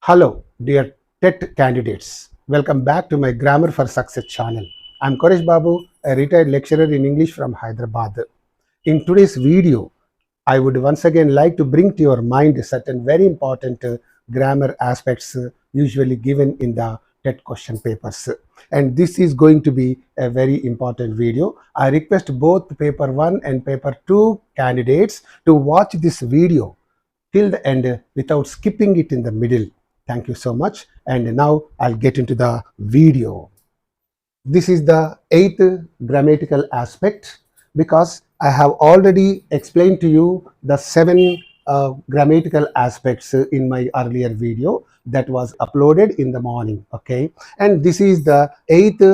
Hello, dear TET candidates. Welcome back to my Grammar for Success channel. I'm Koresh Babu, a retired lecturer in English from Hyderabad. In today's video, I would once again like to bring to your mind certain very important grammar aspects usually given in the TET question papers. And this is going to be a very important video. I request both paper 1 and paper 2 candidates to watch this video till the end without skipping it in the middle. Thank you so much. And now I'll get into the video. This is the eighth grammatical aspect because I have already explained to you the seven grammatical aspects in my earlier video that was uploaded in the morning. Okay, and this is the eighth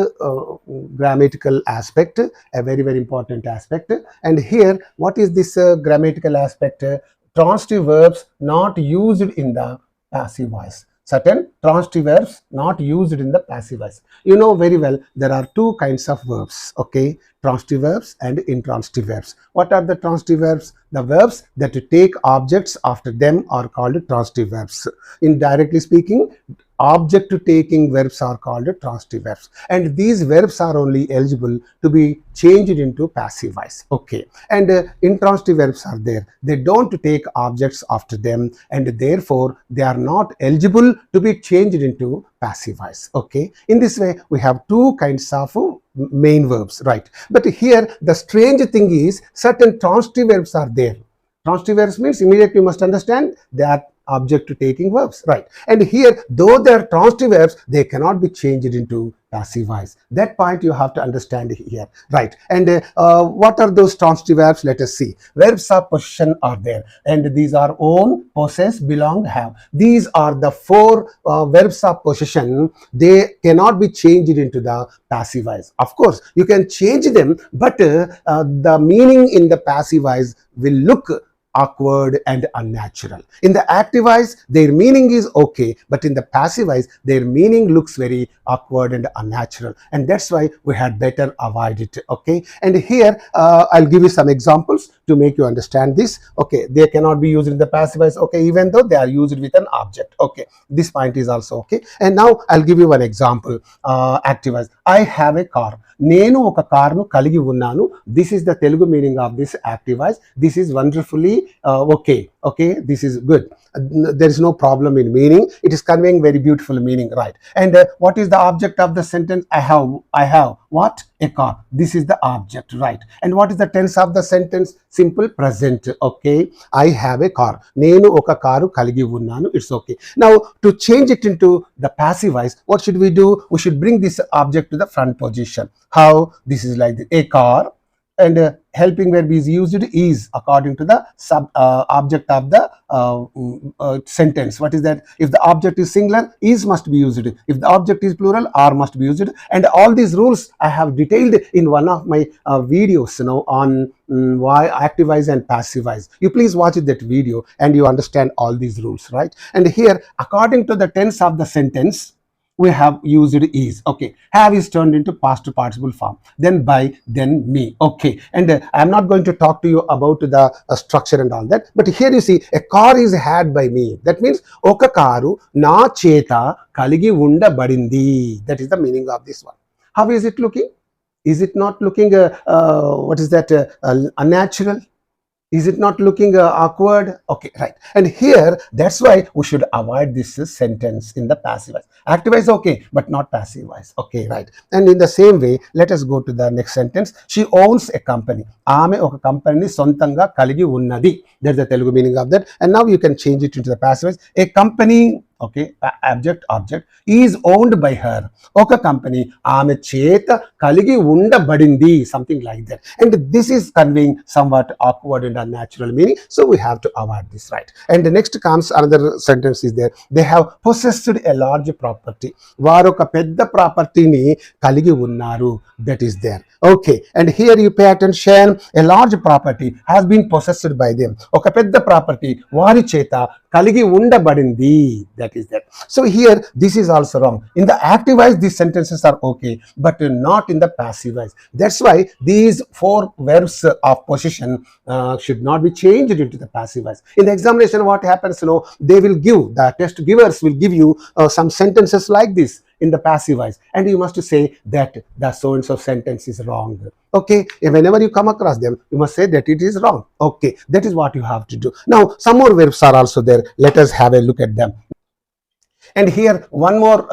grammatical aspect, a very important aspect. And here, what is this grammatical aspect? Transitive verbs not used in the passive voice. Certain transitive verbs not used in the passive voice. You know very well there are two kinds of verbs, okay? Transitive verbs and intransitive verbs. What are the transitive verbs? The verbs that take objects after them are called transitive verbs. Indirectly speaking, object taking verbs are called transitive verbs, and these verbs are only eligible to be changed into passive voice. Okay, and intransitive verbs are there, they don't take objects after them, and therefore they are not eligible to be changed into passive voice. Okay, in this way we have two kinds of main verbs, right? But here the strange thing is certain transitive verbs are there. Transitive verbs means immediately you must understand they are object taking verbs, right? And here, though they are transitive verbs, they cannot be changed into passive voice. That point you have to understand here, right? And what are those transitive verbs? Let us see. Verbs of possession are there, and these are own, possess, belong, have. These are the four verbs of possession. They cannot be changed into the passive voice. Of course, you can change them, but the meaning in the passive voice will look awkward and unnatural. In the active voice, their meaning is okay, but in the passive voice, their meaning looks very awkward and unnatural, and that's why we had better avoid it. Okay, and here I'll give you some examples to make you understand this. Okay, they cannot be used in the passive voice, okay, even though they are used with an object. Okay, this point is also okay. And now I'll give you one example. Active voice. I have a car. నేను ఒక కారును కలిగి ఉన్నాను. This is the Telugu meaning of this active voice. This is wonderfully okay. Okay, this is good. There is no problem in meaning. It is conveying very beautiful meaning, right? And what is the object of the sentence? I have what? A car. This is the object, right? And what is the tense of the sentence? Simple present. Okay, I have a car. నేను ఒక car కలిగి ఉన్నాను. It's okay. Now to change it into the passive voice, what should we do? We should bring this object to the front position. How? This is like a car, and helping verb is used is according to the object of the sentence. What is that? If the object is singular, is must be used. If the object is plural, are must be used. And all these rules I have detailed in one of my videos, on why active voice and passive voice. You please watch that video and you understand all these rules, right? And here, according to the tense of the sentence, we have used is. Okay, have is turned into past participle form, then by, then me. Okay, and I'm not going to talk to you about the structure and all that, but here you see a car is had by me. That means oka karu na cheta kaligi undabadindi. That is the meaning of this one. How is it looking? Is it not looking what is that, unnatural? Is it not looking awkward? Okay, right. And here, that's why we should avoid this sentence in the passive voice. Active voice, okay, but not passive voice. Okay, right. And in the same way, let us go to the next sentence. She owns a company. Aame oka company sontanga kaligi unnadi. That's the Telugu meaning of that. And now you can change it into the passive voice. A company, okay, object is owned by her. Oka company aame cheta kaligi undabadindi, something like that. And this is conveying somewhat awkward and unnatural meaning, so we have to avoid this, right? And the next comes another sentence is there. They have possessed a large property. Varu oka pedda property ni kaligi unnaru. That is there. Okay, and here you pay attention. A large property has been possessed by them. Oka pedda property vari cheta kaligi undabadindi. That that is there. So here this is also wrong. In the active voice these sentences are okay, but not in the passive voice. That's why these four verbs of possession should not be changed into the passive voice. In the examination what happens, they will give, the test givers will give you some sentences like this in the passive voice, and you must say that the so and so sentence is wrong. Okay, whenever you come across them, you must say that it is wrong. Okay, that is what you have to do. Now some more verbs are also there. Let us have a look at them. And here one more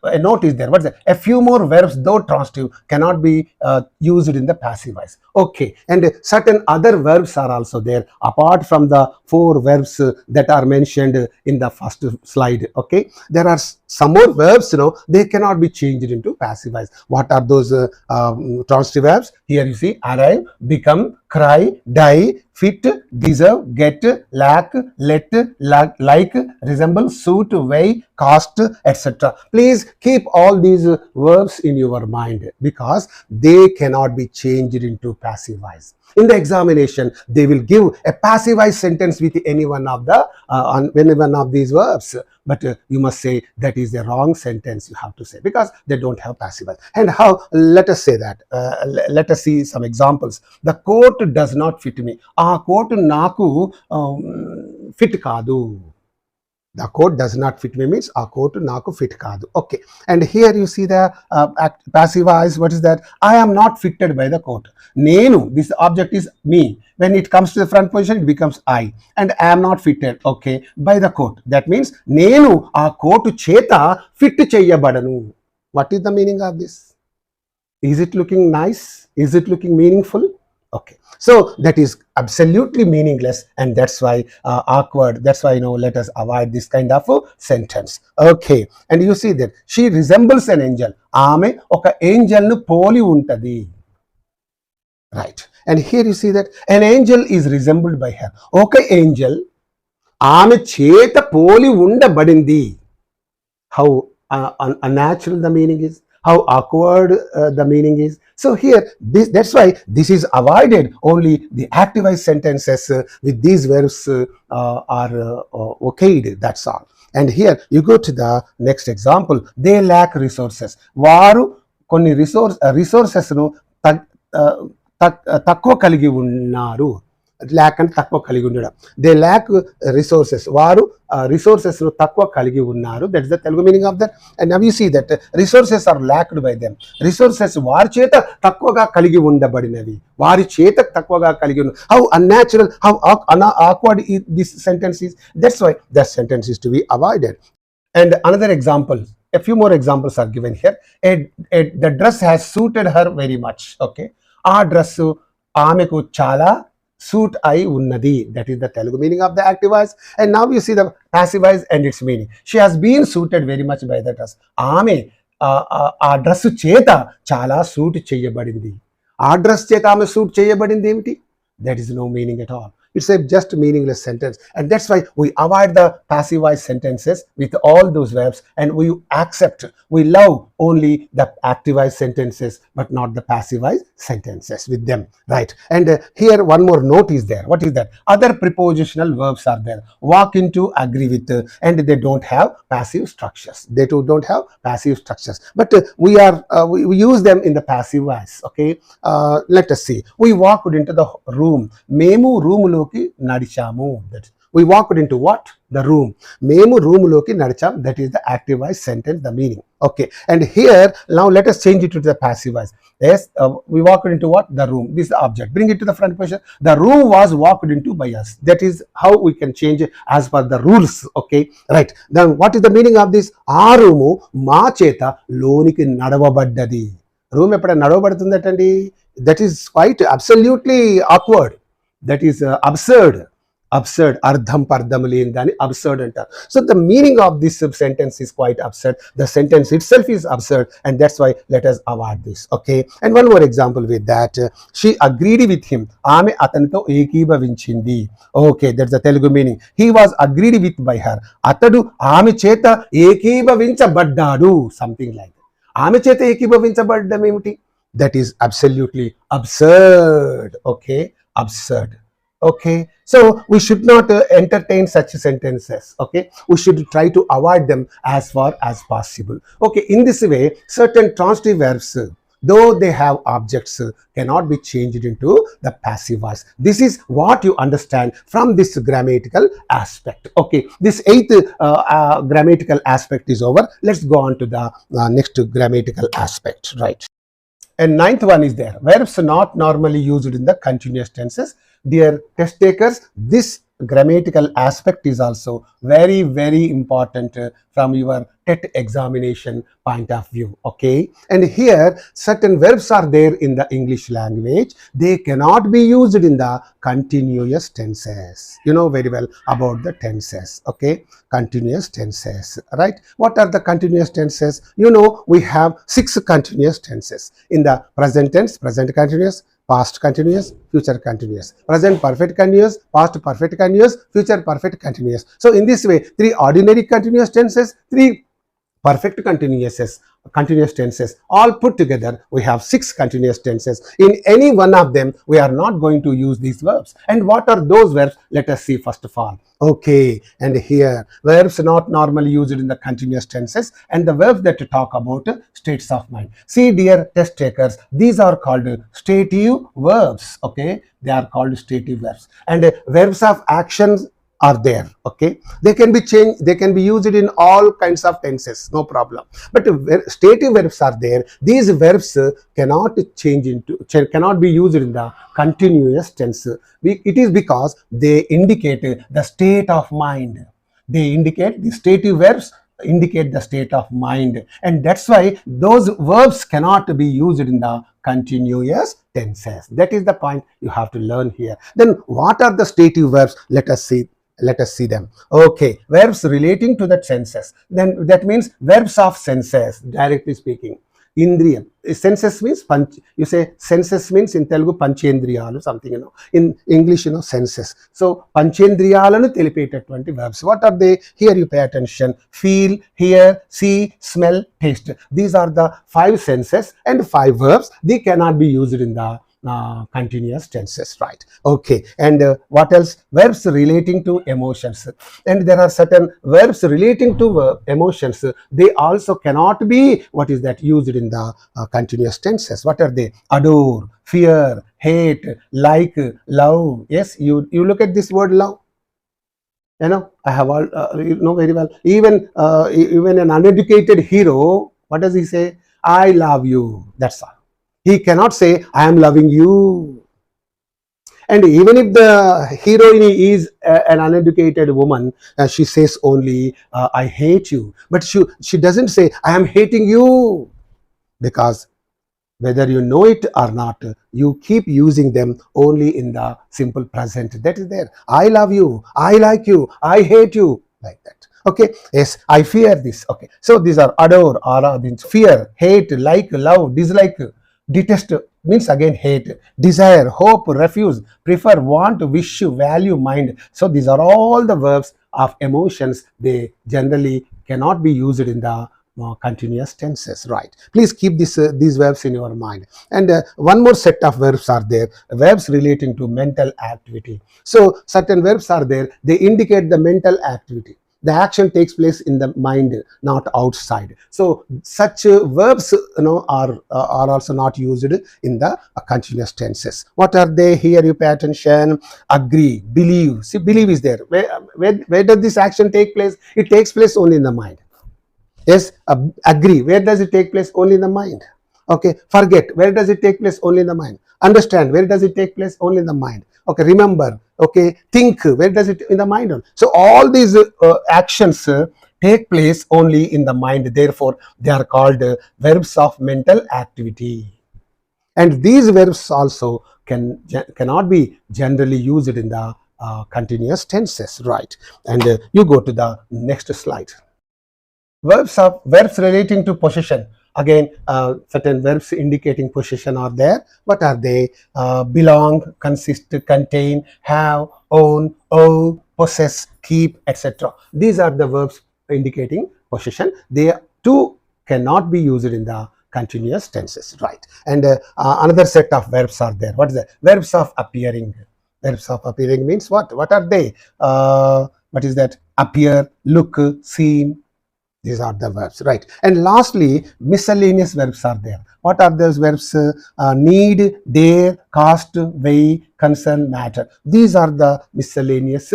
a note is there. What's that? A few more verbs, though transitive, cannot be used in the passive voice. Okay, and certain other verbs are also there apart from the four verbs that are mentioned in the first slide. Okay, there are some more verbs, they cannot be changed into passive voice. What are those transitive verbs? Here you see: arrive, become, cry, die, fit, deserve, get, lack, let, like, resemble, suit, weigh, cost, etc. Please keep all these verbs in your mind because they cannot be changed into passive voice. In the examination, they will give a passive voice sentence with any one of these verbs, but you must say that is a wrong sentence. You have to say because they don't have passive voice. And how? Let us say that. Let us see some examples. The coat does not fit me. Aa coat naku fit kaadu. The coat does not fit me means a coat naku fit kaadu. Okay, and here you see the passive voice. What is that? I am not fitted by the coat. Nenu, this object is me. When it comes to the front position, it becomes I, and I am not fitted, okay, by the coat. That means nenu a coat cheta fit cheyyabadanu. What is the meaning of this? Is it looking nice? Is it looking meaningful? Okay, so that is absolutely meaningless, and that's why awkward. That's why let us avoid this kind of sentence. Okay, and you see that she resembles an angel. Ame oka angel nu poli untadi. Right, and here you see that an angel is resembled by her. Okay, angel ame cheta poli undabadindi. How unnatural the meaning is, how awkward the meaning is. So here, that's why this is avoided. Only the active voice sentences with these verbs are okayed. That's all. And here you go to the next example. They lack resources. Varu konni resources nu తక్కువ కలిగి ఉన్నారు. ల్యాక్ అంటే తక్కువ కలిగి ఉండడం. They lack resources. వారు resources తక్కువ కలిగి ఉన్నారు. That is the Telugu meaning of that. And now you see that resources are lacked by them. Resources వారి చేత తక్కువగా కలిగి ఉండబడినవి. వారి చేత తక్కువగా కలిగి ఉన్న. How unnatural, how awkward this sentence is. That's why that sentence is to be avoided. And another example, a few more examples are given here. The dress has suited her very much. Okay, ఆ dress ఆమెకు చాలా suit అయి ఉన్నది. That is the Telugu meaning of the active voice. And now you see the passive voice and its meaning. She has been suited very much by the dress. ఆమె ఆ dress చేత చాలా suit చేయబడింది. ఆ dress చేత ఆమె suit చేయబడింది ఏమిటి? That is no meaning at all. It's a just meaningless sentence, and that's why we avoid the passive voice sentences with all those verbs, and we love only the active voice sentences but not the passive voice sentences with them, right? And here one more note is there. What is that? Other prepositional verbs are there. Walk into, agree with, and they don't have passive structures. They too don't have passive structures, but we use them in the passive voice. Okay, let us see. We walked into the room. Memu room lo నడిచాము. That we walked into what? The room. మేము room లోకి నడిచాం. That is the active voice sentence, the meaning. Okay, and here now let us change it to the passive voice. Yes, we walked into what? The room. This is the object. Bring it to the front position. The room was walked into by us. That is how we can change it as per the rules. Okay, right. Then what is the meaning of this? ఆ room మా చేత లోనికి నడవబడ్డది. Room ఎప్పుడైనా నడవబడుతుందటండి? That is quite absolutely awkward. That is absurd. Ardham pardham lendani absurd antar. So the meaning of this sentence is quite absurd. The sentence itself is absurd, and that's why let us avoid this. Okay, and one more example with that. She agreed with him. Aame atanito ekibhavinchindi. Okay, that's the Telugu meaning. He was agreed with by her. Atadu aame cheta ekibhavinchabaddadu. Something like that. Aame cheta ekibhavinchabaddam emiti? That is absolutely absurd. Okay, absurd. Okay, so we should not entertain such sentences. Okay, we should try to avoid them as far as possible. Okay, in this way, certain transitive verbs, though they have objects, cannot be changed into the passive voice. This is what you understand from this grammatical aspect. Okay, this eighth grammatical aspect is over. Let's go on to the next grammatical aspect, right? And ninth one is there. Verbs not normally used in the continuous tenses. Dear test takers, this grammatical aspect is also very, very important from your TET examination point of view. Okay. And here, certain verbs are there in the English language. They cannot be used in the continuous tenses. You know very well about the tenses. Okay. Continuous tenses, right? What are the continuous tenses? You know, we have 6 continuous tenses. In the present tense, present continuous, past continuous, future continuous, present perfect continuous, past perfect continuous, future perfect continuous. So in this way, 3 ordinary continuous tenses, 3 perfect continuous tenses, all put together we have 6 continuous tenses. In any one of them we are not going to use these verbs. And what are those verbs? Let us see first of all. Okay, and here verbs not normally used in the continuous tenses, and the verbs that talk about states of mind. See dear test takers, these are called stative verbs. Okay, they are called stative verbs, and verbs of actions are there. Okay, they can be changed, they can be used in all kinds of tenses, no problem. But stative verbs are there. These verbs cannot change into, cannot be used in the continuous tense. It is because they indicate the state of mind. They indicate, the stative verbs indicate the state of mind, and that's why those verbs cannot be used in the continuous tenses. That is the point you have to learn here. Then what are the stative verbs? Let us see them. Okay, verbs relating to the senses. Then that means verbs of senses, directly speaking. Indriyam. Senses means panch. You say senses means in Telugu panchendriyalu something, you know. In English, you know, senses. So panchendriyalanu telipetatuvanti verbs. What are they? Here you pay attention. Feel, hear, see, smell, taste. These are the 5 senses and 5 verbs. They cannot be used in the continuous tenses, right? Okay, and what else? Verbs relating to emotions, and there are certain verbs relating to emotions. They also cannot be, what is that, used in the continuous tenses. What are they? Adore, fear, hate, like, love. Yes, you look at this word love. You know, I have all you know very well. Even an uneducated hero, what does he say? I love you. That's all. He cannot say, I am loving you. And even if the heroine is an uneducated woman, she says only, I hate you. But she doesn't say, I am hating you. Because whether you know it or not, you keep using them only in the simple present. That is there. I love you. I like you. I hate you. Like that. Okay. Yes, I fear this. Okay. So these are adore, aura means fear, hate, like, love, dislike, detest means again hate, desire, hope, refuse, prefer, want, wish, value, mind. So these are all the verbs of emotions. They generally cannot be used in the continuous tenses, right? Please keep these verbs in your mind. And one more set of verbs are there, verbs relating to mental activity. So certain verbs are there, they indicate the mental activity. The action takes place in the mind, not outside. So such verbs, you know, are also not used in the continuous tenses. What are they? Here you pay attention. Agree, believe. See, believe is there. Where does this action take place? It takes place only in the mind. Yes, agree. Where does it take place? Only in the mind. Okay, forget. Where does it take place? Only in the mind. Understand. Where does it take place? Only in the mind. Okay, remember. Okay, think. Where does it? In the mind. So all these actions take place only in the mind. Therefore, they are called verbs of mental activity. And these verbs also cannot be generally used in the continuous tenses, right? And you go to the next slide. Verbs relating to possession. Again, certain verbs indicating possession are there. What are they? Belong, consist, contain, have, own, owe, possess, keep, etc. These are the verbs indicating possession. They too cannot be used in the continuous tenses, right? And another set of verbs are there. What is that? Verbs of appearing. Verbs of appearing means what? What are they? What is that? Appear, look, seem. These are the verbs, right? And lastly, miscellaneous verbs are there. What are those verbs? Need, dare, cast, weigh, concern, matter. These are the miscellaneous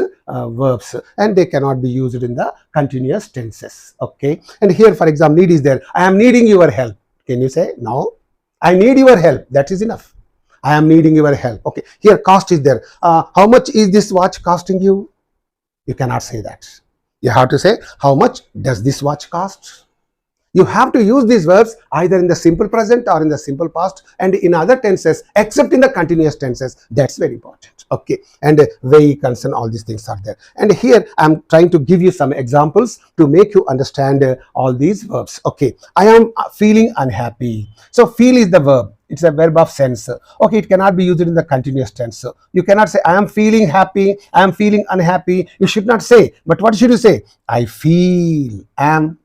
verbs, and they cannot be used in the continuous tenses. Okay. And here, for example, need is there. I am needing your help. Can you say no? I need your help. That is enough. I am needing your help. Okay. Here, cost is there. How much is this watch costing you? You cannot say that. You have to say, how much does this watch cost? You have to use these verbs either in the simple present or in the simple past and in other tenses except in the continuous tenses. That's very important. Okay. And very concern, all these things are there. And here I'm trying to give you some examples to make you understand all these verbs. Okay. I am feeling unhappy. So feel is the verb. It's a verb of sense. Okay, it cannot be used in the continuous tense. You cannot say, I am feeling happy, I am feeling unhappy. You should not say. But what should you say? I feel, am.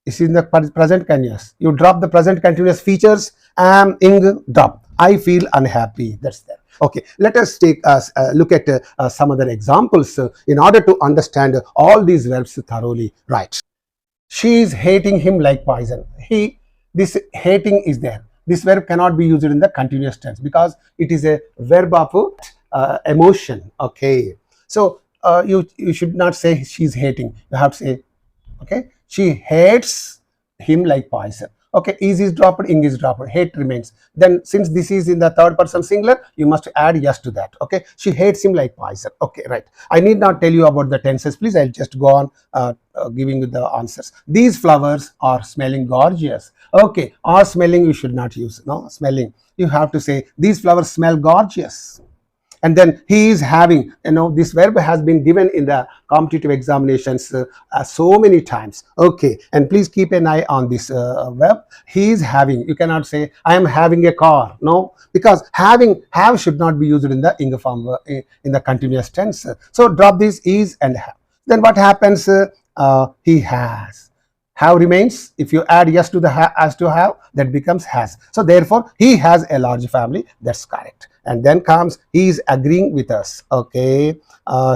This is in the present continuous. You drop the present continuous features, am, ing, drop. I feel unhappy. That's there. Okay, let us take look at some other examples in order to understand all these verbs thoroughly. Right. She is hating him like poison. This hating is there. This verb cannot be used in the continuous tense because it is a verb of emotion. Okay. So you should not say she's hating. You have to say, okay, she hates him like poison. Okay, is dropped, ing is dropped, hate remains. Then since this is in the third person singular, you must add yes to that. Okay, she hates him like poison. Okay, right. I need not tell you about the tenses. Please, I'll just go on giving you the answers. These flowers are smelling gorgeous. Okay, are smelling you should not use. No, smelling. You have to say these flowers smell gorgeous. And then he is having, this verb has been given in the competitive examinations so many times. Okay, and please keep an eye on this verb. He is having. You cannot say I am having a car. No, because have should not be used in the ing form in the continuous tense. So drop this is and have. Then what happens? He has. Have remains. If you add yes to the as to have, that becomes has. So therefore, he has a large family. That's correct. And then comes he is agreeing with us. Okay,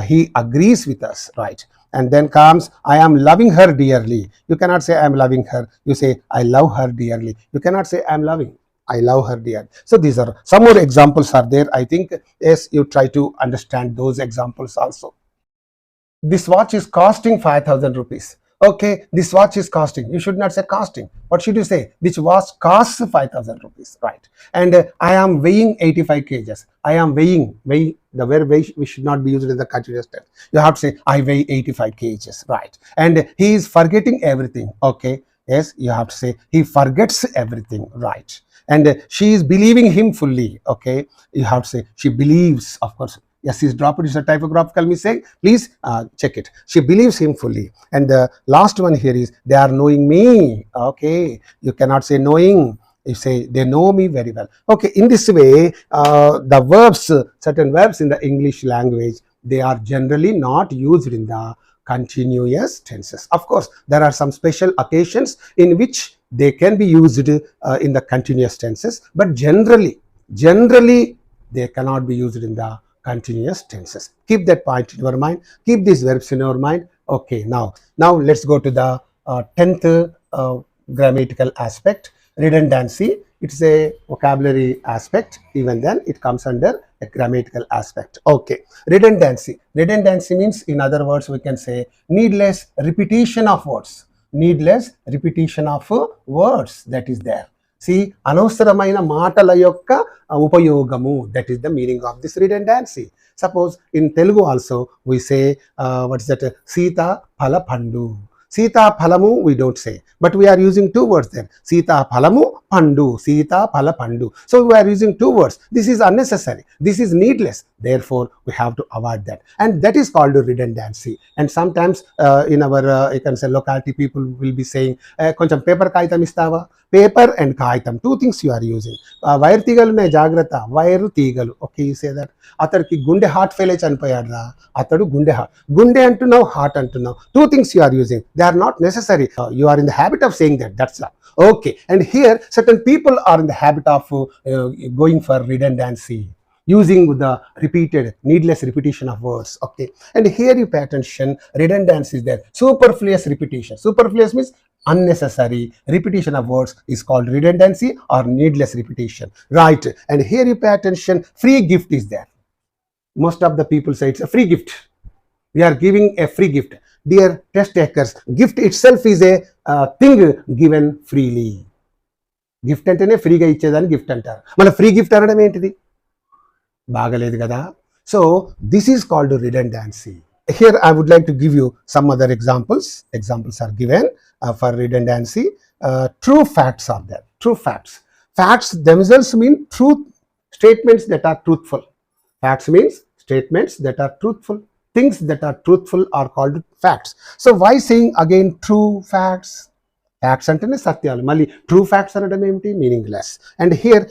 he agrees with us. Right. And then comes I am loving her dearly. You cannot say I am loving her. You say I love her dearly. You cannot say I am loving. I love her dear. So these are some more examples are there. I think yes, you try to understand those examples also. This watch is costing 5,000 rupees. Okay, this watch is costing. You should not say costing. What should you say? This watch costs 5,000 rupees. Right. And I am weighing 85 kgs. I am weighing. Weigh, the verb weigh we should not be used in the continuous tense. You have to say I weigh 85 kgs. Right. And he is forgetting everything. Okay. Yes, you have to say he forgets everything. Right. And she is believing him fully. Okay. You have to say she believes, of course. Yes, is dropped is a typographical mistake. Please check it. She believes him fully. And the last one here is they are knowing me. Okay, you cannot say knowing. You say they know me very well. Okay, in this way, the verbs, certain verbs in the English language, they are generally not used in the continuous tenses. Of course, there are some special occasions in which they can be used in the continuous tenses, but generally, they cannot be used in the continuous tenses. Keep that point in your mind. Keep these verbs in your mind. Okay, now let's go to the 10th grammatical aspect, redundancy. It's a vocabulary aspect. Even then, it comes under a grammatical aspect. Okay, redundancy. Redundancy means, in other words, we can say needless repetition of words. Needless repetition of words that is there. See, అనవసరమైన మాటల యొక్క ఉపయోగము. That is the meaning of this redundancy. Suppose in Telugu also we say, what is that? Sita phala pandu. Sita phalamu we don't say, but we are using two words there. Sita phalamu pandu. Sita phala pandu. So we are using two words. This is unnecessary. This is needless. Therefore, we have to avoid that. And that is called redundancy. And sometimes in our, you can say, locality, people will be saying, koncham paper kaitam istava. Paper and kaitam, two things you are using. Wire తీగలు నే జాగ్రత్త, wire తీగలు. Okay, you say that. అతడికి గుండె heart fail అయి చనిపోయాడురా. అతడు గుండె గుండె అంటున్నావు, హార్ట్ అంటున్నావు. Two things you are using. They are not necessary. You are in the habit of saying that. That's all. Okay. And here certain people are in the habit of going for redundancy. using the repeated needless repetition of words. Okay, and here you pay attention, redundancy is there, superfluous repetition. Superfluous means unnecessary repetition of words is called redundancy or needless repetition, right? And here you pay attention, free gift is there. Most of the people say it's a free gift, we are giving a free gift. Dear test takers, gift itself is a thing given freely. Gift అంటేనే ఫ్రీగా ఇచ్చేదాన్ని gift అంటారు, మళ్ళీ free gift అనడం ఏంటిది? బాగలేదు కదా. So this is called redundancy. Here I would like to give you some other examples. Examples are given for redundancy. True facts are there. True facts. Facts themselves mean truth, statements that are truthful. Facts means statements that are truthful. Things that are truthful are called facts. So why saying again true facts? Facts అంటేనే సత్యాలు, మళ్ళీ true facts అనడం ఏమిటి? Meaningless. And here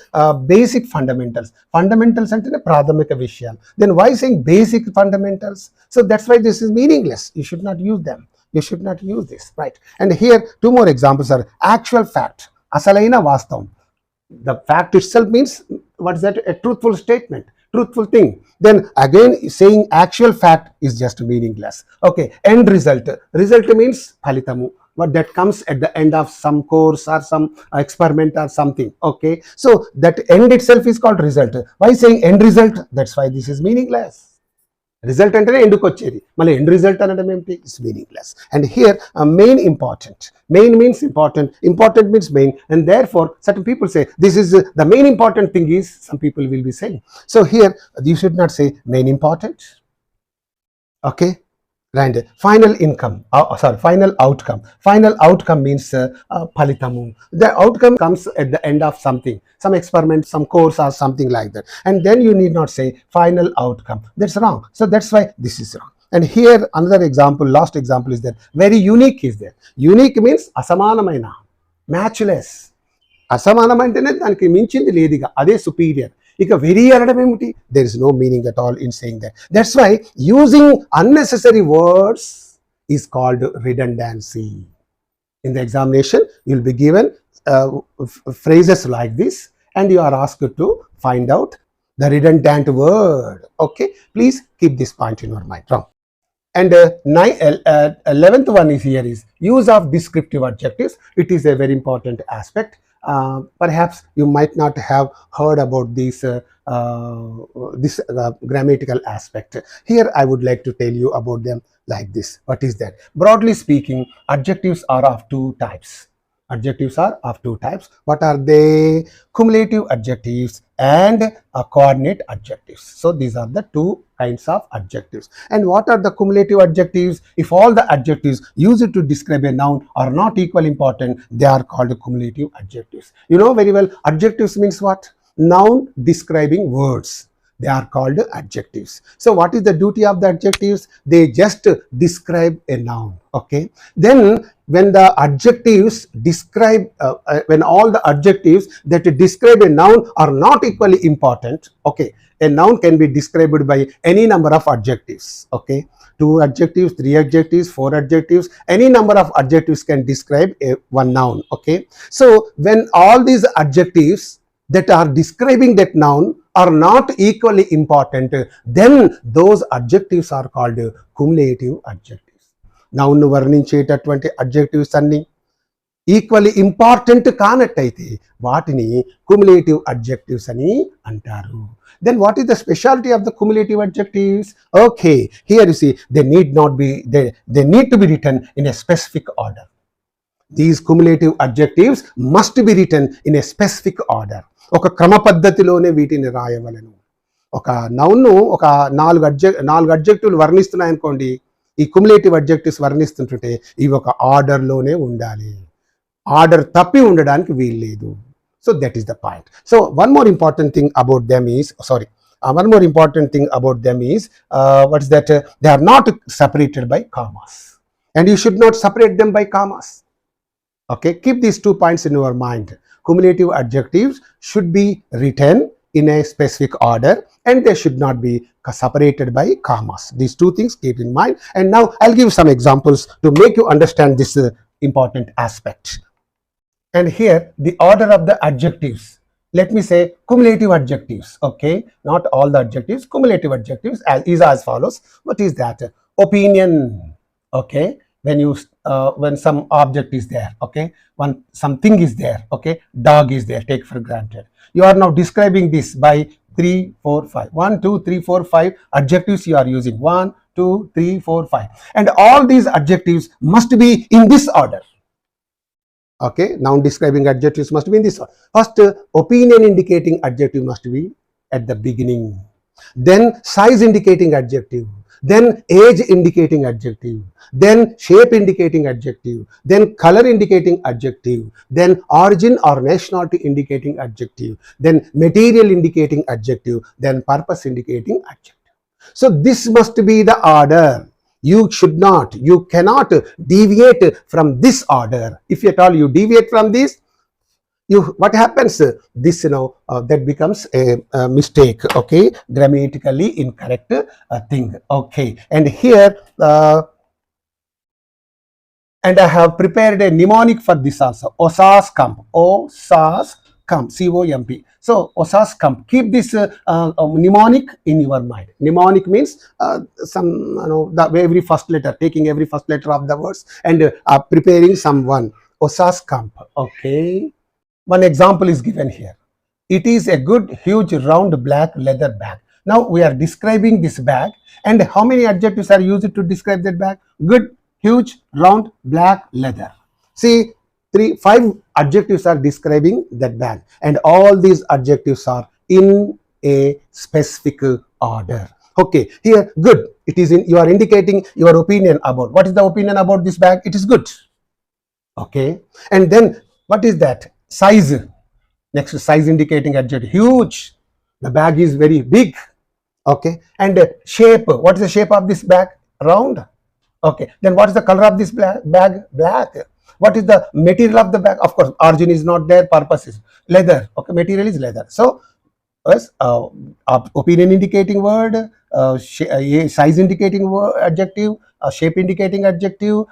basic fundamentals. Fundamentals అంటేనే ప్రాథమిక విషయాలు. Then why saying basic fundamentals? So that's why this is meaningless. You should not use them. You should not use this, right? And here two more examples are actual fact, అసలైన వాస్తవం. The fact itself means what is that? A truthful statement, truthful thing. Then again saying actual fact is just meaningless. Okay, end result. Result means phalitamu, what that comes at the end of some course or some experiment or something. Okay, so that end itself is called result. Why saying end result? That's why this is meaningless. Result అంటేనే ఎందుకు వచ్చేది, మళ్ళీ end result అనడం ఏమిటి? It's meaningless. And here main important. Main means important, important means main, and there for certain people say this is the main important thing is, some people will be saying. So here you should not say main important. Okay, and final income, final outcome. Final outcome means phalitamu. The outcome comes at the end of something, some experiment, some course or something like that, and then you need not say final outcome. That's wrong. So that's why this is wrong. And here another example, last example is that very unique is there. Unique means asamanamaina, matchless. అసమానం అంటేనే దానికి మించింది లేదిగా, అదే superior. ఇక very అనడం ఏమిటి? There is no meaning at all in saying that. That's why using unnecessary words is called redundancy. In the examination you will be given phrases like this and you are asked to find out the redundant word. Okay, please keep this point in your mind. Wrong. And 11th one is here is use of descriptive adjectives. It is a very important aspect. Perhaps you might not have heard about this grammatical aspect. Here I would like to tell you about them like this. What is that? Broadly speaking, adjectives are of two types. Adjectives are of two types. What are they? Cumulative adjectives and coordinate adjectives. So these are the two kinds of adjectives. And what are the cumulative adjectives? If all the adjectives used to describe a noun are not equally important, they are called cumulative adjectives. You know very well, adjectives means what? Noun describing words. They are called adjectives. So what is the duty of the adjectives? They just describe a noun. Okay, then when the adjectives describe when all the adjectives that describe a noun are not equally important. Okay, a noun can be described by any number of adjectives. Okay, 2 adjectives, 3 adjectives, 4 adjectives, any number of adjectives can describe one noun. Okay, so when all these adjectives that are describing that noun are not equally important, then those adjectives are called cumulative adjectives. నౌన్ను వర్ణించేటటువంటి adjectives అన్ని equally important కానట్టయితే వాటిని cumulative adjectives అని అంటారు. Then what is the specialty of the cumulative adjectives? Okay, here you see they need to be written in a specific order. These cumulative adjectives must be written in a specific order. ఒక క్రమ పద్ధతిలోనే వీటిని రాయవలెను. ఒక నౌన్ను ఒక 4 అడ్జెక్టివ్లు వర్ణిస్తున్నాయనుకోండి, ఈ cumulative adjectives వర్ణిస్తుంటుంటే ఇవి ఒక ఆర్డర్లోనే ఉండాలి. ఆర్డర్ తప్పి ఉండడానికి వీల్లేదు. So that is the point. So one more important thing about them is what is that? They are not separated by commas, and you should not separate them by commas. Okay, keep these 2 points in your mind. Cumulative adjectives should be written in a specific order and they should not be separated by commas. These 2 things keep in mind. And now I'll give some examples to make you understand this important aspect. And here the order of the adjectives let me say cumulative adjectives. Okay, not all the adjectives, cumulative adjectives is as follows. What is that? Opinion. Okay, when some object is there, okay, one something is there, okay, dog is there, take for granted. You are now describing this by 3 4 5 1 2 3 4 5 adjectives you are using. 1 2 3 4 5, and all these adjectives must be in this order. Okay, noun describing adjectives must be in this order. First, opinion indicating adjective must be at the beginning. Then size indicating adjective. Then age indicating adjective. Then shape indicating adjective. Then color indicating adjective. Then origin or nationality indicating adjective. Then material indicating adjective. Then purpose indicating adjective. So this must be the order. You cannot deviate from this order. If at all you deviate from this, what happens? This that becomes a mistake. Okay, grammatically incorrect thing. Okay, and here and I have prepared a mnemonic for this also. OSAS comp. OSAS comp. COMP. So OSAS comp. Keep this mnemonic in your mind. Mnemonic means every first letter, taking every first letter of the words and preparing someone. OSAS comp. Okay. One example is given here. It is a good, huge, round, black leather bag. Now we are describing this bag, and how many adjectives are used to describe that bag? Good, huge, round, black, leather. See, 5 adjectives are describing that bag, and all these adjectives are in a specific order. Okay, here good. It is you are indicating your opinion about. What is the opinion about this bag? It is good. Okay, and then what is that? Size. Next, size indicating adjective. Huge. The bag is very big. Okay, and shape. What is the shape of this bag? Round. Okay, then what is the color of this bag? Black. What is the material of the bag? Of course, origin is not there. Purpose is leather. Okay, material is leather. So yes, opinion indicating word, size indicating word, adjective, shape indicating adjective,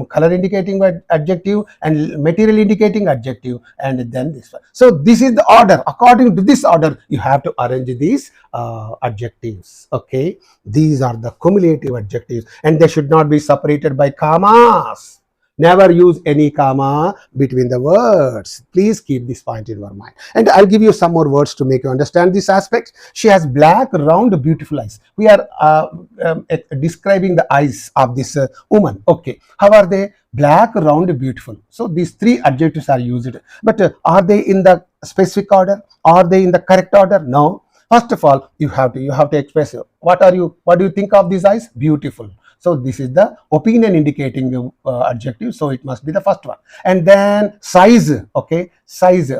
color indicating adjective, and material indicating adjective, and then this one. So this is the order. According to this order, you have to arrange these adjectives. Okay, these are the cumulative adjectives, and they should not be separated by commas. Never use any comma between the words. Please keep this point in your mind. And I'll give you some more words to make you understand this aspect. She has black, round, beautiful eyes. We are describing the eyes of this woman. Okay. How are they? Black, round, beautiful. So these 3 adjectives are used. But are they in the specific order? Are they in the correct order? No. First of all, you have to express what do you think of these eyes? Beautiful. So this is the opinion indicating adjective. So it must be the first one. And then size. Okay, size.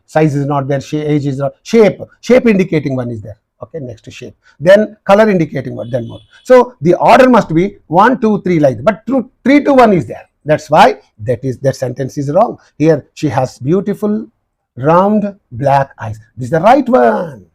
Size is not there. Age is not. Shape indicating one is there. Okay, next to shape. Then color indicating one. Then more. So the order must be 1, 2, 3 like that. But 3 to 1 is there. That's why that sentence is wrong. Here she has beautiful, round, black eyes. This is the right one.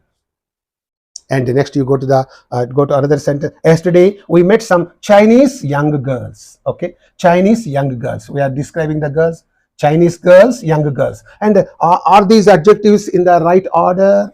And next you go to another sentence. Yesterday we met some Chinese young girls. Okay, Chinese young girls. We are describing the girls. Chinese girls, young girls. And are these adjectives in the right order?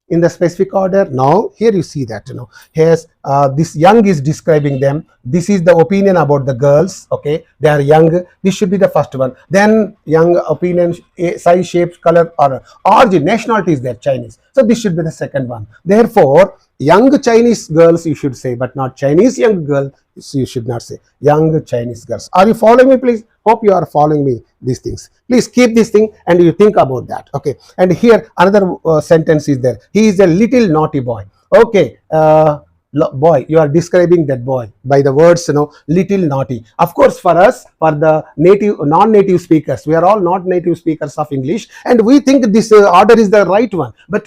In the specific order? No. Here you see that, here's this young is describing them. This is the opinion about the girls. Okay, they are young. This should be the first one. Then young, opinion, size, shape, color, or origin, nationality is there, Chinese. So this should be the second one. Therefore, young Chinese girls you should say, but not Chinese young girl. So you should not say young Chinese girls. Are you following me? Please, hope you are following me. These things, please keep this thing and you think about that. Okay, and here another sentence is there. He is a little naughty boy. Okay, boy, you are describing that boy by the words little naughty. Of course, for us, for the non-native speakers, we are all not native speakers of English, and we think this order is the right one, but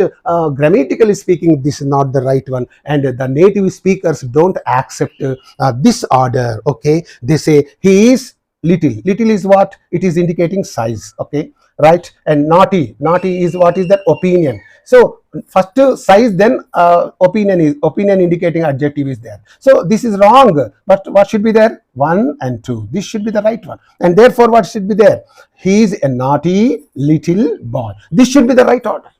grammatically speaking, this is not the right one, and the native speakers don't accept this order. Okay, they say he is little. Little is what? It is indicating size. Okay, right? And naughty is what is that? Opinion. So first size, then opinion indicating adjective is there. So this is wrong. But what should be there? 1 and 2. This should be the right one. And therefore what should be there? He is a naughty little boy. This should be the right order.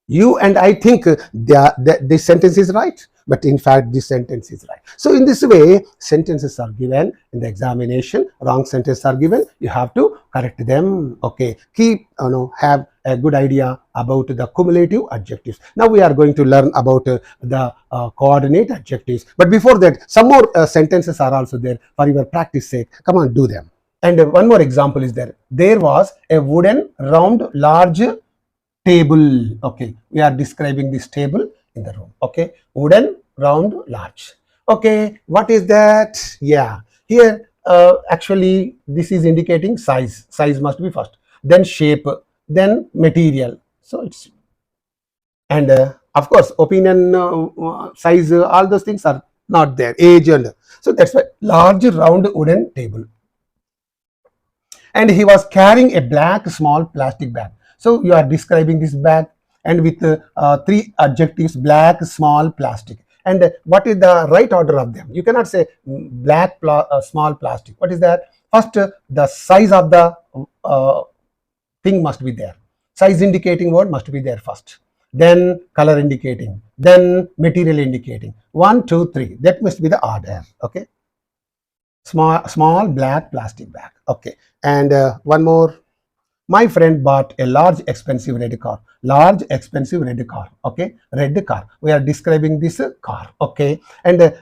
You and I think this sentence is right, but in fact this sentence is right. So in this way, sentences are given in the examination, wrong sentences are given, you have to correct them. Okay, keep have a good idea about the cumulative adjectives. Now we are going to learn about the coordinate adjectives, but before that, some more sentences are also there for your practice sake. Come on, do them. And one more example is there. There was a wooden round large table. Okay, we are describing this table in the room. Okay, wooden round large. Okay, what is that? Yeah, here actually this is indicating size must be first, then shape, then material. So it's, and of course opinion, size, all those things are not there, age, and so that's why large round wooden table. And he was carrying a black small plastic bag. So you are describing this bag, and with three adjectives: black, small, plastic. And what is the right order of them? You cannot say black, small, plastic. What is that? First, the size of the thing must be there. Size indicating word must be there first. Then color indicating. Then material indicating. 1, 2, 3. That must be the order. Okay. Small black plastic bag. Okay. And one more. My friend bought a large expensive red car. Large expensive red car. Okay, red car. We are describing this car. Okay, and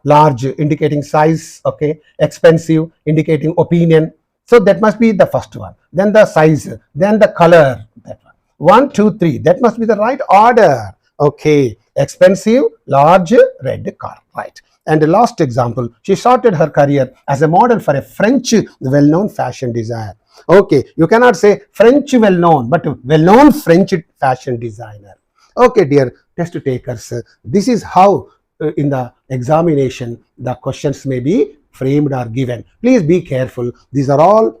large indicating size. Okay, expensive indicating opinion. So that must be the first one. Then the size. Then the color. That one. 1, 2, 3. That must be the right order. Okay, expensive, large, red car. Right. And the last example, she started her career as a model for a French well-known fashion designer. Okay, you cannot say French well-known, but well-known French fashion designer. Okay, dear test takers, this is how in the examination the questions may be framed or given. Please be careful. These are all.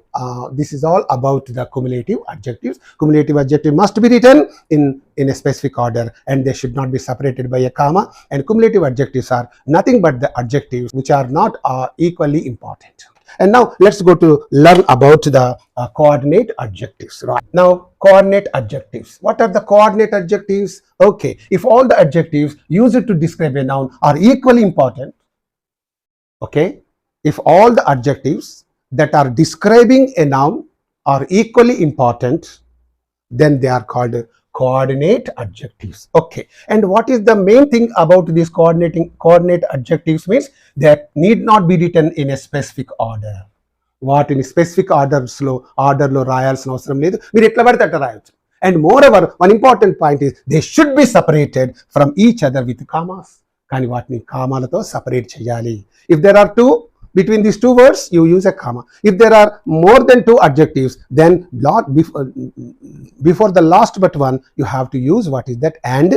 This is all about the cumulative adjectives. Cumulative adjective must be written in a specific order, and they should not be separated by a comma. And cumulative adjectives are nothing but the adjectives which are not equally important. And now let's go to learn about the coordinate adjectives. Right. Now, coordinate adjectives. What are the coordinate adjectives? Okay, if all the adjectives used to describe a noun are equally important, okay, if all the adjectives that are describing a noun are equally important, then they are called coordinate adjectives. Okay, and what is the main thing about these coordinate adjectives means that need not be written in a specific order. What in specific orderలో రాయాల్సిన అవసరం లేదు, మీరు ఎట్లా పడితే అట్లా రాయొచ్చు. And moreover, one important point is they should be separated from each other with commas. కానీ వాటిని కామాలతో separate చేయాలి. If there are two, between these two words, you use a comma. If there are more than two adjectives, then before the last but one, you have to use what is that and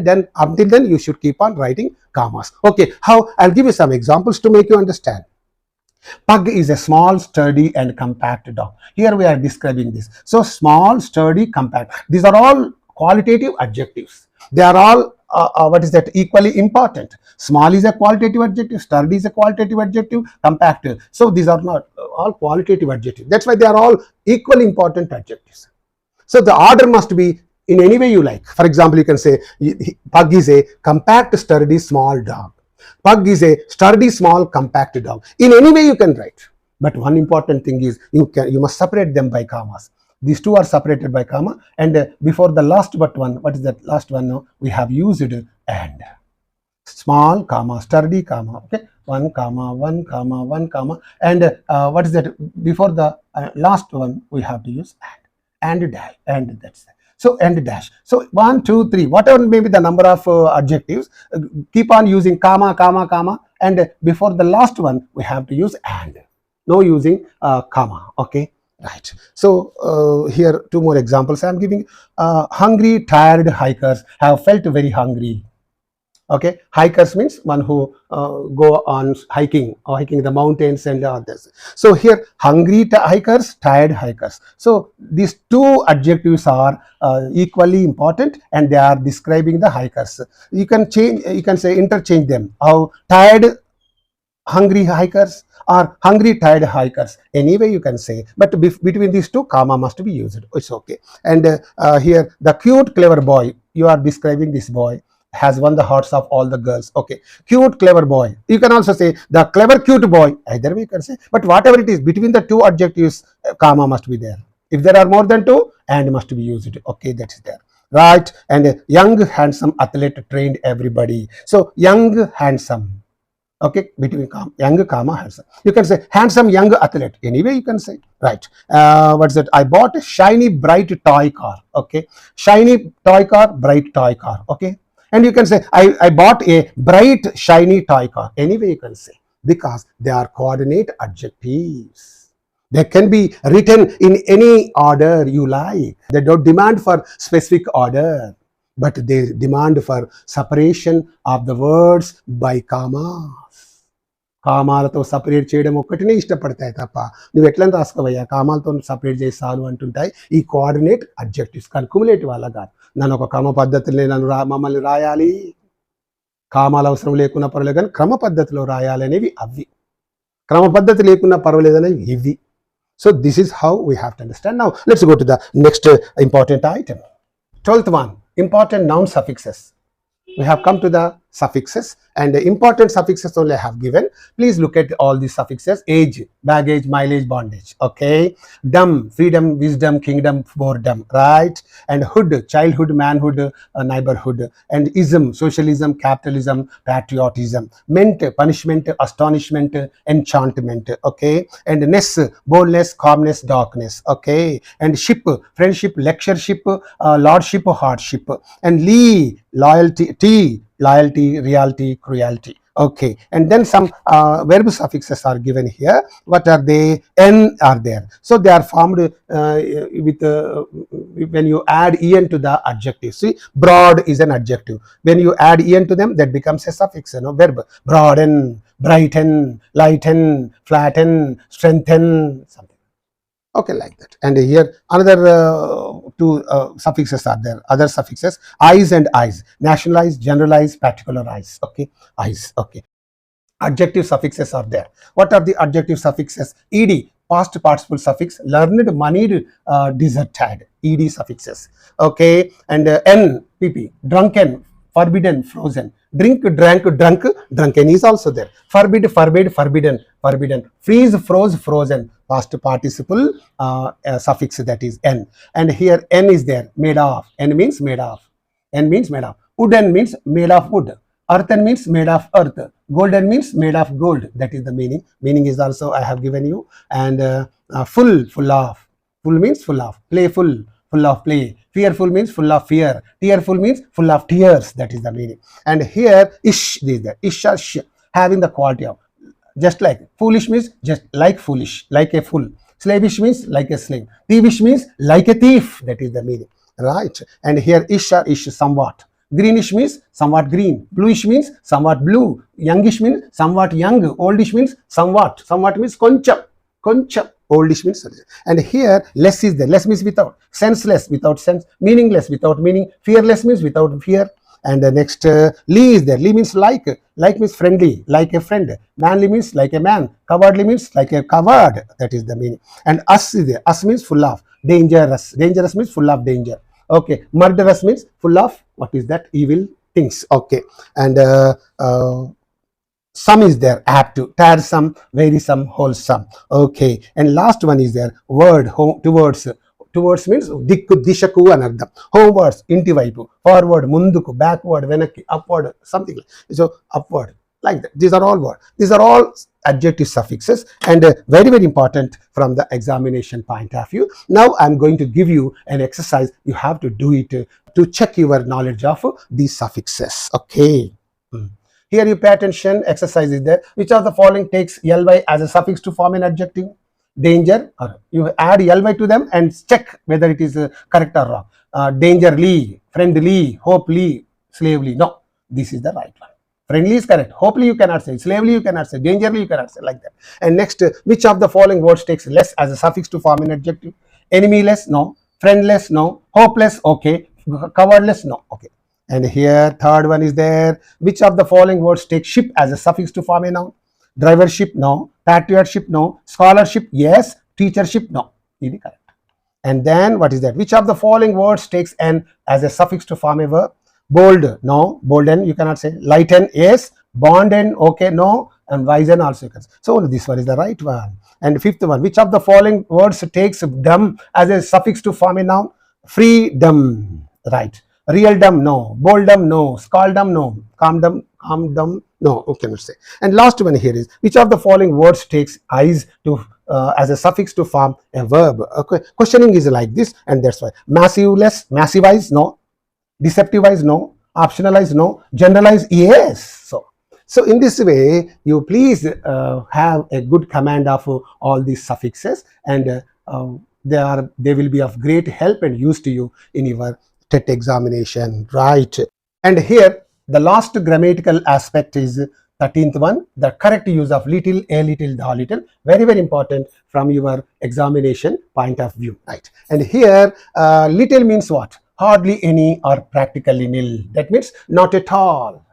then until then you should keep on writing commas. Okay, how? I'll give you some examples to make you understand. Pug is a small, sturdy and compact dog. Here we are describing this. So small, sturdy, compact. These are all qualitative adjectives. They are all what is that, equally important. Small is a qualitative adjective, sturdy is a qualitative adjective, compact. So these are not all qualitative adjectives. That's why they are all equally important adjectives. So the order must be in any way you like. For example, you can say Pug is a compact, sturdy, small dog. Pug is a sturdy, small, compact dog. In any way you can write. But one important thing is you must separate them by commas. These two are separated by comma, and before the last but one, what is that last one? No, we have used and. Small comma, sturdy comma, okay, 1 comma, 1 comma, 1 comma, and what is that? Before the last one, we have to use and dash, and that's it. So and dash. So 1, 2, 3, whatever may be the number of adjectives, keep on using comma, comma, comma, and before the last one, we have to use and. No using comma. Okay. Right. So here two more examples I am giving. Hungry, tired hikers have felt very hungry. Okay, hikers means one who go on hiking or hiking the mountains and others. So here hungry hikers, tired hikers. So these two adjectives are equally important, and they are describing the hikers. You can say interchange them. How? Tired hungry hikers or hungry tired hikers, anyway you can say, but between these two comma must be used. It's okay. And here the cute clever boy you are describing this boy has won the hearts of all the girls. Okay, cute, clever boy. You can also say the clever, cute boy. Either way you can say, but whatever it is, between the two adjectives, comma must be there. If there are more than two, and must be used. Okay, that is there. Right, and young, handsome athlete trained everybody. So young, handsome. Okay, between young, comma, handsome. You can say handsome young athlete. Anyway, you can say. Right. What's that? I bought a shiny, bright toy car. Okay, shiny toy car, bright toy car. Okay, and you can say I bought a bright, shiny toy car. Anyway, you can say, because they are coordinate adjectives. They can be written in any order you like. They don't demand for specific order, but they demand for separation of the words by commas. కామాలతో separate చేయడం ఒక్కటినే ఇష్టపడతాయి తప్ప నువ్వు ఎట్లా రాసుకోవయ్యా, కామాలతో separate చేసి చాలు అంటుంటాయి ఈ coordinate adjectives. కానీ కుములేటివ్ వల్ల కాదు. నన్ను ఒక క్రమ పద్ధతిలో మమ్మల్ని రాయాలి, కామాలు అవసరం లేకున్నా పర్వాలేదు కానీ క్రమ పద్ధతిలో రాయాలి అనేవి అవి. క్రమ పద్ధతి లేకున్నా పర్వాలేదు అనేవి ఇవి. So this is how we have to understand. Now let's go to the next important item. 12th one, important noun suffixes. We have come to the suffixes, and the important suffixes only I have given. Please look at all these suffixes: age, baggage, mileage, bondage. Okay, dumb, freedom, wisdom, kingdom, boredom. Right, and hood, childhood, manhood, neighborhood, and ism, socialism, capitalism, patriotism. Meant, punishment, astonishment, enchantment. Okay, and ness, boldness, calmness, darkness. Okay, and ship, friendship, lectureship, lordship, hardship, and lee, loyalty, t, loyalty, reality, cruelty. Okay, and then some verb suffixes are given here. What are they? N are there. So they are formed with when you add en to the adjective. See, broad is an adjective. When you add en to them, that becomes a suffix. Verb: broaden, brighten, lighten, flatten, strengthen, something. Okay, like that. And here another two suffixes are there. Other suffixes: eyes and eyes, nationalize, generalize, particularize. Okay, eyes. Okay, adjective suffixes are there. What are the adjective suffixes? Ed, past participle suffix: learned, moneyed, deserted. Ed suffixes. Okay, and n, pp, drunken, forbidden, frozen. Drink, drank, drunk, drunken is also there. Forbid, forbade, forbidden, forbidden. Freeze, froze, frozen. Past participle suffix, that is n. And here n is there. Made of. N means made of. N means made of. Wooden means made of wood. Earthen means made of earth. Golden means made of gold. That is the meaning. Meaning is also I have given you. And full, full of. Full means full of. Playful, full of play. Fearful means full of fear. Tearful means full of tears. That is the meaning. And here ish, this is there. Ish or sh, having the quality of. Just like foolish means just like foolish, like a fool. Slavish means like a slave. Thievish means like a thief. That is the meaning. Right. And here ish or ish, somewhat. Greenish means somewhat green. Bluish means somewhat blue. Youngish means somewhat young. Oldish means somewhat. Somewhat means koncham. Koncham. Oldish means. And here less is there. Less means without. Senseless, without sense. Meaningless, without meaning. Fearless means without fear. And the next lee is there. Lee means like. Like means friendly, like a friend. Manly means like a man. Cowardly means like a coward. That is the meaning. And us is there. Us means full of. Dangerous. Dangerous means full of danger. Okay. Murderous means full of, what is that? Evil things. Okay. And some is there. Apt to. Tiresome, wearisome, wholesome. Okay. And last one is there. Word, home, towards. Towards means దిక్కు, దిశకు అని అర్థం. Homewards, ఇంటి వైపు. Forward, ముందుకు. Backward, వెనక్కి. Upward, something like. So upward, like that. These are all words. These are all adjective suffixes, and very, very important from the examination point of view. Now I'm going to give you an exercise. You have to do it to check your knowledge of these suffixes. Okay. Here you pay attention. Exercise is there. Which of the following takes ly as a suffix to form an adjective? Danger, or you add ly to them and check whether it is correct or wrong. Dangerly, friendly, hopely, slavely. No, this is the right one. Friendly is correct. Hopefully you cannot say. Slavely you cannot say. Dangerly you cannot say, like that. And next, which of the following words takes less as a suffix to form an adjective? Enemyless, no. Friendless, no. Hopeless, okay. Cowardless, no. Okay. And here third one is there. Which of the following words take ship as a suffix to form a noun? Drivership, no. Patriotship, no. Scholarship, yes. Teachership, no. This is correct. And then what is that? Which of the following words takes n as a suffix to form a verb? Bold, no. Bolden, you cannot say. Lighten, yes. Bonden, okay, no. And wisen also you can say. So this one is the right one. And fifth one, which of the following words takes dumb as a suffix to form a noun? Freedom, right. Real dumb, no. Bold dumb, no. Scald dumb, no. Calm dumb, no. Okay, let's say. And last one here is, which of the following words takes eyes to as a suffix to form a verb? Okay, questioning is like this, and that's why. Massiveless, massivize, no. Deceptivize, no. Optionalize, no. Generalize, yes. So in this way, you please have a good command of all these suffixes, and they will be of great help and use to you in your TET examination, right? And here the last grammatical aspect is 13th one, the correct use of little, a little, the little, very very important from your examination point of view, right? And here little means what? Hardly any or practically nil. That means not at all.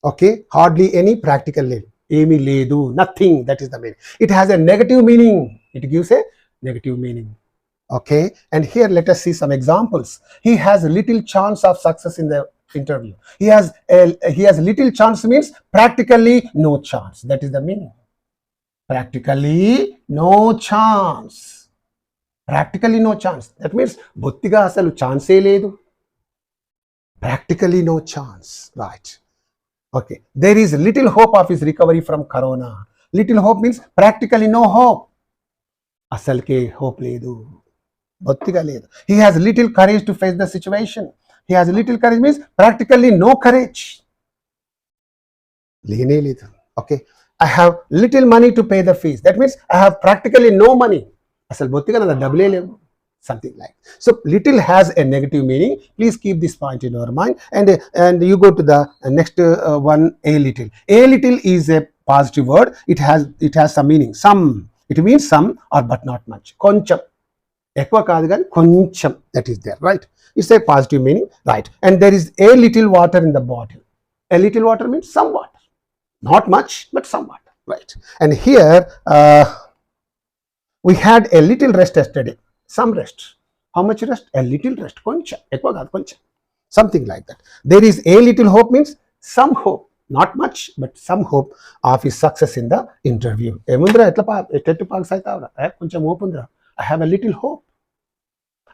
Okay, hardly any, practically emi ledu, nothing. That is the meaning. It has a negative meaning. It gives a negative meaning. Okay, and here let us see some examples. He has little chance of success in the interview. He has little chance means practically no chance. That is the meaning. Practically no chance. Practically no chance. That means bottiga asalu chance ledu. Practically no chance, right? Okay, there is little hope of his recovery from corona. Little hope means practically no hope. Asalke hope ledu. Bottiga ledu. He has little courage to face the situation. He has little courage means practically no courage. Lene ledu. Okay, I have little money to pay the fees. That means I have practically no money. Asal bottiga na double ledu. Something like. So little has a negative meaning. Please keep this point in your mind, and you go to the next one, a little. A little is a positive word. It has some meaning. Some. It means some or but not much. Koncham. Ekva kaadu gaani koncham. That is there, right? It's a positive meaning, right? And there is a little water in the bottle. A little water means some water. Not much, but some water, right? And here we had a little rest yesterday. Some rest. How much rest? A little rest. Koncha. Ekwa kaadu koncha. Something like that. There is a little hope means some hope. Not much, but some hope of his success in the interview. Emundra etla pass aitavra. Koncham hope undra. I have a little hope.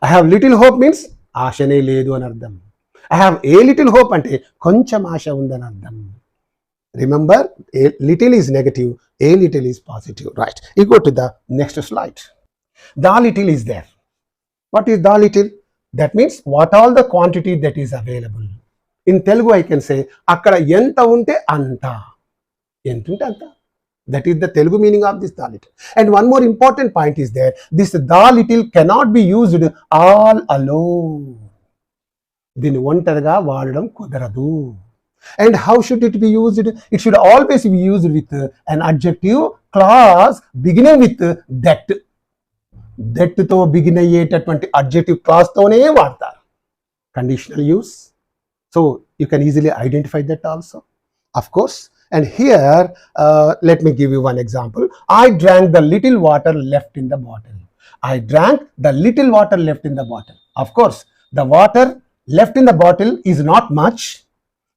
I have little hope means ashane ledu అని అర్థం. I have a little hope అంటే కొంచెం ఆశ ఉందని అర్థం. Remember, a little is negative, a little is positive, right? You go to the next slide. The little is there. What is the little? That means what all the quantity that is available. In Telugu, I can say, akkada enta unte anta. Entunte anta. That is the Telugu meaning of this the little. And one more important point is there. This the little cannot be used all alone. Dini ontaraga vaadadam kudaradu. And how should it be used? It should always be used with an adjective clause beginning with that. That to begin అయ్యేటటువంటి adjective clause తోనే వాడతారు. Conditional use. So you can easily identify that also, of course. And here let me give you one example. I drank the little water left in the bottle. I drank the little water left in the bottle. Of course, the water left in the bottle is not much.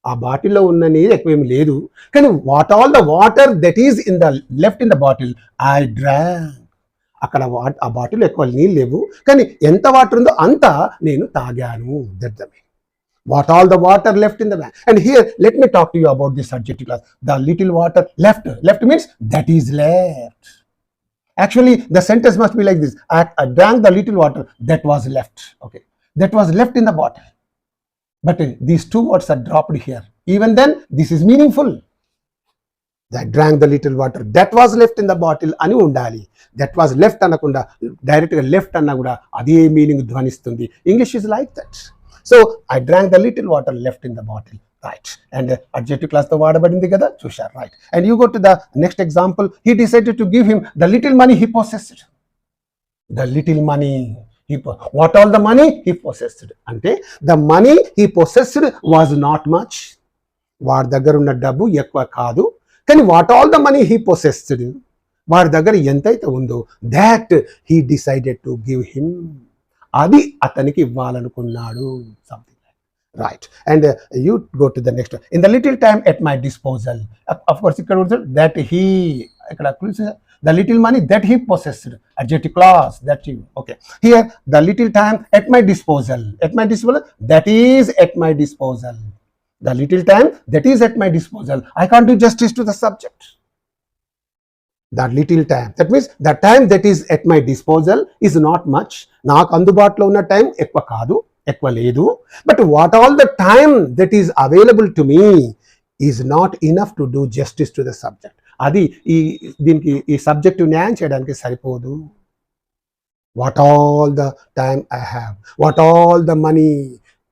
ఆ బాటిల్లో ఉన్న నీరు ఎక్కువేమి లేదు, కానీ what all the water that is in the left in the bottle I drank. అక్కడ ఆ bottle ఎక్కువ నీళ్ళు లేవు, కానీ ఎంత వాటర్ ఉందో అంత నేను తాగాను. That the mean. What all the water left in the bag. And here, let me talk to you about this adjective clause. The little water left. Left means that is left. Actually, the sentence must be like this. I drank the little water that was left. Okay, that was left in the bottle. But these two words are dropped here. Even then, this is meaningful. I drank the little water that was left in the bottle ani undali. That was left anakunda direct ga left anna kuda ade meaning dhvanistundi. English is like that. So I drank the little water left in the bottle, right? And adjective clause తో వాడబడింది కదా, చూశారు, right? And you go to the next example. He decided to give him the little money he possessed. The little money. What all the money he possessed? అంటే the money he possessed was not much. వాడి దగ్గర ఉన్న డబ్బు ఎక్కువ కాదు, కానీ what all the money he possessed, వారి దగ్గర ఎంతైతే ఉందో that he decided to give him, అది అతనికి ఇవ్వాలనుకున్నాడు, something right. And you go to the next, in the little time at my disposal. Of course ఇక్కడ దట్ హీ, ఇక్కడ the little money that he possessed, adjective clause, that he, okay, here the little time at my disposal, that is at my disposal, the little time that is at my disposal. I can't do justice to the subject. The little time, that means the time that is at my disposal is not much. నాకు అందుబాటులో ఉన్న time ఎక్కువ కాదు, ఎక్కువ లేదు. But what all the time that is available to me is not enough to do justice to the subject. అది దీనికి ఈ సబ్జెక్ట్ న్యాయం చేయడానికి సరిపోదు. What all the time I have, what all the money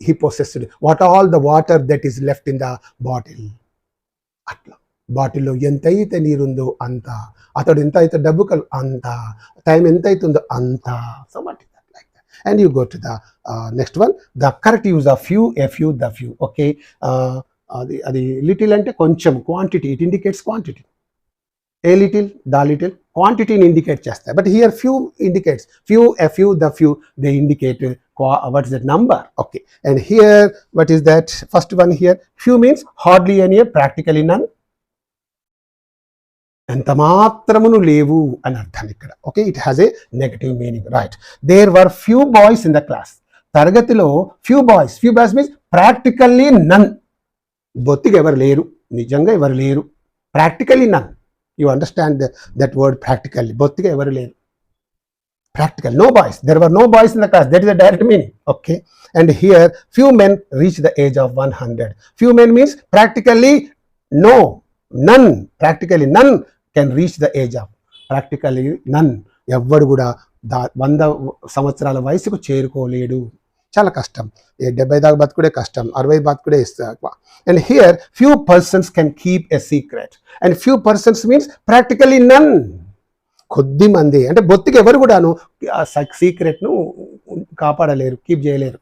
he possessed, what all the water that is left in the bottle. అట్లా బాటిల్లో ఎంతైతే నీరుందో అంత, అతడు ఎంత అయితే డబ్బు అంత, టైం ఎంత అవుతుందో అంత. So what is that like that. And you go to the next one, the correct use of few, a few, the few. Okay, అది లిటిల్ అంటే కొంచెం, quantity, it indicates quantity. A little, the little క్వాంటిటీని indicate చేస్తాయి. But here few indicates, few, a few, the few, they indicate what is that number. Okay, and here what is that first one here, few means hardly any, practically none, ఎంత మాత్రమును లేవు అని అర్థం ఇక్కడ. Okay, it has a negative meaning, right. There were few boys in the class, తరగతిలో few boys means practically none, బొత్తిగా ఎవరు లేరు, నిజంగా ఎవరు లేరు. Practically none, you understand that word practically, బొత్తిగా ఎవరు లేరు. Practical, no boys, there were no boys in the class, that is the direct meaning. Okay, and here few men reach the age of 100. Few men means practically no, none, practically none can reach the age of, practically none, ఎవ్వడు కూడా 100 సంవత్సరాల వయసుకు చేరుకోలేడు, చాలా కష్టం. 70 దాకా బతుకుడే కష్టం, 60 బతుకుడే ఇస్తారు. And here few persons can keep a secret, and few persons means practically none, కొద్ది మంది అంటే బొత్తిగా ఎవరు కూడాను సీక్రెట్ను కాపాడలేరు, కీప్ చేయలేరు,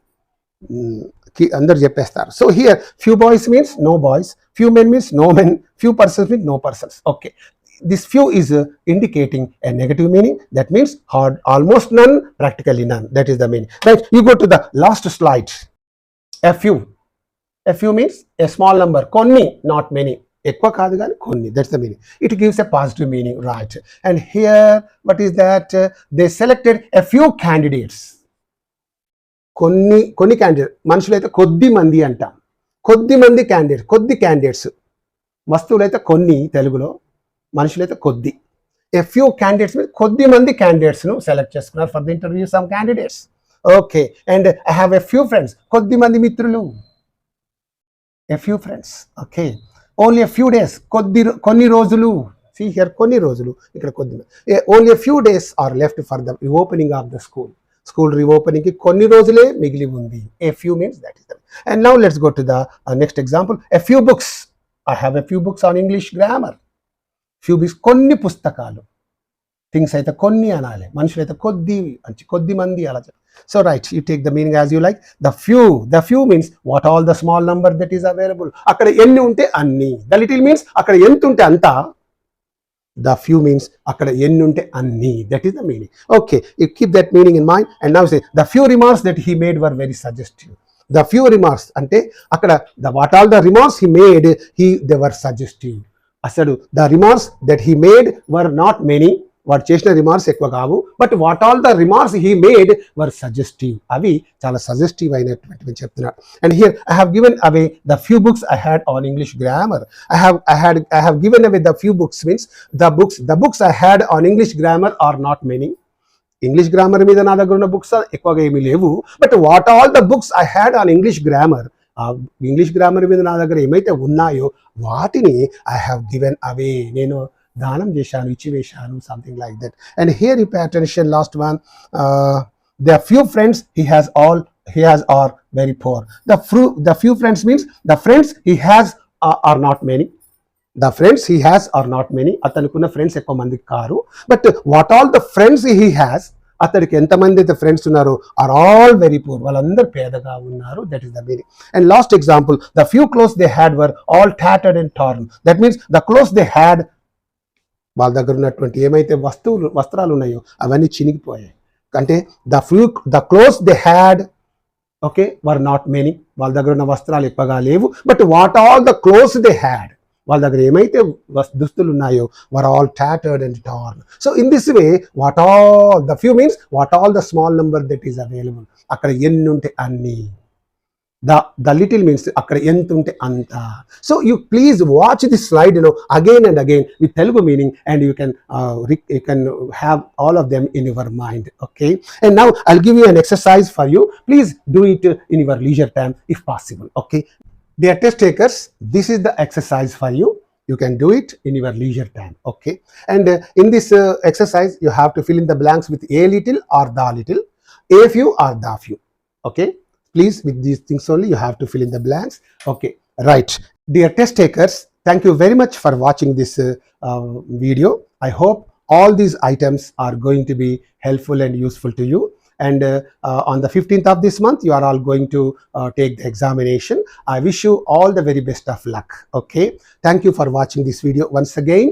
అందరు చెప్పేస్తారు. So here few boys means no boys, few men means no men, few persons means no persons. Okay, this few is indicating a negative meaning, that means hard, almost none, practically none, that is the meaning. Right, you go to the last slide. A few means a small number, కొన్ని, not many, ఎక్కువ కాదు కానీ కొన్ని, that's the meaning. It gives a positive meaning, right. And here what is that, they selected a few candidates, కొన్ని candidate, మనుషులు అయితే కొద్ది మంది అంటాం, కొద్ది మంది క్యాండిడేట్, కొద్ది క్యాండిడేట్స్, వస్తువులు అయితే కొన్ని తెలుగులో, మనుషులు అయితే కొద్ది. ఎ ఫ్యూ క్యాండిడేట్స్ మీద కొద్ది మంది క్యాండిడేట్స్ను సెలెక్ట్ చేసుకున్నారు for the interview, some candidates. Okay, and I have a few friends, కొద్ది మంది మిత్రులు, a few friends. Okay, only a few days, కొన్ని రోజులు, see here కొన్ని రోజులు, ఇక్కడ కొద్ది, only a few days are left for the reopening of the school reopening కి కొన్ని రోజులే మిగిలి ఉంది. A few means that is that. And now let's go to the next example, a few books, I have a few books on English grammar. Few books కొన్ని పుస్తకాలు, things అయితే కొన్ని అనాలి, మనుషులు అయితే కొద్ది మంది అలా. So right, you take the meaning as you like. The few means what all the small number that is available, అక్కడ ఎన్ని ఉంటే అన్ని. ద లిటిల్ మీన్స్ అక్కడ ఎంత ఉంటే అంత. ద ఫ్యూ మీన్స్ అక్కడ ఎన్ని ఉంటే అన్ని, that is the meaning. Okay, you keep that meaning in mind. And now say the few remarks that he made were very suggestive. The few remarks అంటే అక్కడ what all the remarks he made, they were suggestive. అసలు the remarks that he made were not many, వాడు చేసిన remarks ఎక్కువ కావు, but what all the remarks he made were suggestive, అవి చాలా suggestive అయినటువంటివి చెప్తున్నాడు. And here I have given away the few books I had on English grammar. I have given away the few books means the books I had on English grammar are not many. English grammar మీద నా దగ్గర ఉన్న books ఎక్కువగా ఏమీ లేవు, but what all the books I had on English grammar, English grammar మీద నా దగ్గర ఏమైతే ఉన్నాయో వాటిని ఐ హ్యావ్ గివెన్ అవే, నేను దానం చేశాను, ఇచ్చివేశాను, something like that. And here you pay attention, last one, the few friends he has are very poor. The few friends means the friends he has are not many. The friends he has are not many, అతనుకున్న friends ఎక్కువ మంది కారు, but what all the friends he has, అతడికి ఎంతమంది అయితే friends ఉన్నారో are all very poor, వాళ్ళందరూ పేదగా ఉన్నారు, that is the meaning. And last example, the few clothes they had were all tattered and torn. That means the clothes they had వాళ్ళ దగ్గర ఉన్నటువంటి ఏమైతే వస్త్రాలు ఉన్నాయో అవన్నీ చినిగిపోయాయి. అంటే the clothes they had, okay, were not many. వాళ్ళ దగ్గర ఉన్న వస్త్రాలు ఎక్కువగా లేవు. But what all the clothes they had, వాళ్ళ దగ్గర ఏమైతే దుస్తులు ఉన్నాయో were all టాటర్డ్ and torn. So in this way what all the few means what all the small number that is available. అక్కడ ఎన్ని ఉంటే అన్ని. The little means అక్కడ ఎంత ఉంటే అంత. So you please watch this slide again and again with Telugu meaning, and you can have all of them in your mind. Okay, and now I'll give you an exercise for you. Please do it in your leisure time if possible. Okay, dear test takers, this is the exercise for you. You can do it in your leisure time. Okay, and in this exercise you have to fill in the blanks with a little or the little, a few or the few. Okay, please, with these things only you have to fill in the blanks. Okay, right. Dear test takers, thank you very much for watching this video. I hope all these items are going to be helpful and useful to you. And on the 15th of this month you are all going to take the examination. I wish you all the very best of luck. Okay, thank you for watching this video once again.